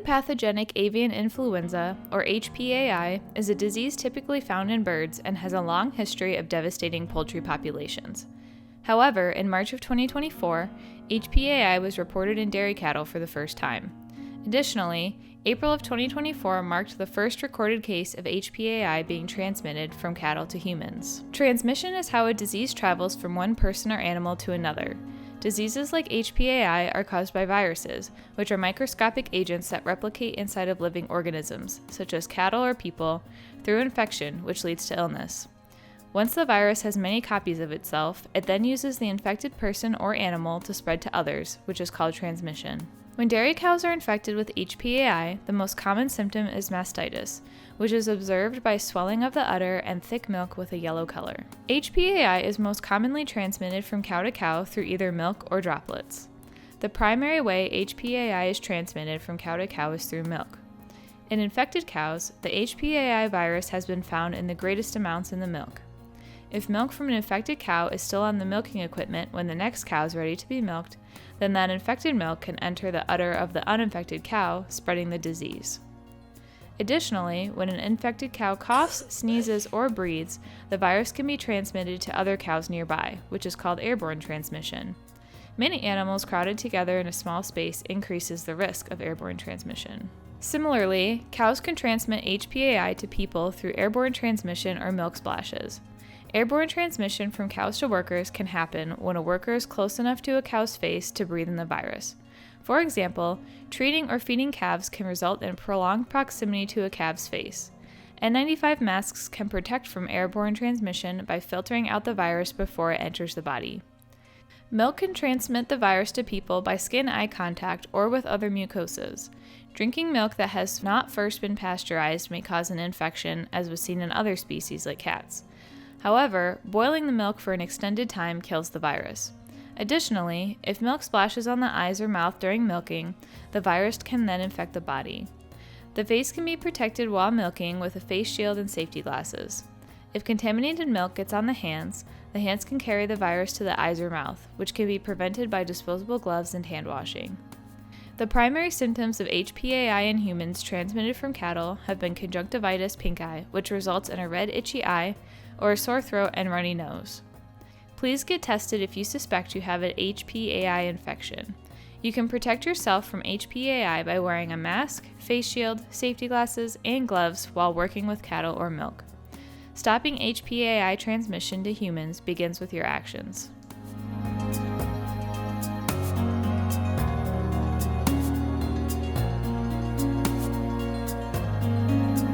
pathogenic avian influenza, or HPAI, is a disease typically found in birds and has a long history of devastating poultry populations. However, in March of 2024, HPAI was reported in dairy cattle for the first time. Additionally, April of 2024 marked the first recorded case of HPAI being transmitted from cattle to humans. Transmission is how a disease travels from one person or animal to another. Diseases like HPAI are caused by viruses, which are microscopic agents that replicate inside of living organisms, such as cattle or people, through infection, which leads to illness. Once the virus has many copies of itself, it then uses the infected person or animal to spread to others, which is called transmission. When dairy cows are infected with HPAI, the most common symptom is mastitis, which is observed by swelling of the udder and thick milk with a yellow color. HPAI is most commonly transmitted from cow to cow through either milk or droplets. The primary way HPAI is transmitted from cow to cow is through milk. In infected cows, the HPAI virus has been found in the greatest amounts in the milk. If milk from an infected cow is still on the milking equipment when the next cow is ready to be milked, then that infected milk can enter the udder of the uninfected cow, spreading the disease. Additionally, when an infected cow coughs, sneezes, or breathes, the virus can be transmitted to other cows nearby, which is called airborne transmission. Many animals crowded together in a small space increases the risk of airborne transmission. Similarly, cows can transmit HPAI to people through airborne transmission or milk splashes. Airborne transmission from cows to workers can happen when a worker is close enough to a cow's face to breathe in the virus. For example, treating or feeding calves can result in prolonged proximity to a calf's face. N95 masks can protect from airborne transmission by filtering out the virus before it enters the body. Milk can transmit the virus to people by skin-eye contact or with other mucosas. Drinking milk that has not first been pasteurized may cause an infection, as was seen in other species like cats. However, boiling the milk for an extended time kills the virus. Additionally, if milk splashes on the eyes or mouth during milking, the virus can then infect the body. The face can be protected while milking with a face shield and safety glasses. If contaminated milk gets on the hands can carry the virus to the eyes or mouth, which can be prevented by disposable gloves and hand washing. The primary symptoms of HPAI in humans transmitted from cattle have been conjunctivitis pink eye, which results in a red itchy eye, or a sore throat and runny nose. Please get tested if you suspect you have an HPAI infection. You can protect yourself from HPAI by wearing a mask, face shield, safety glasses, and gloves while working with cattle or milk. Stopping HPAI transmission to humans begins with your actions.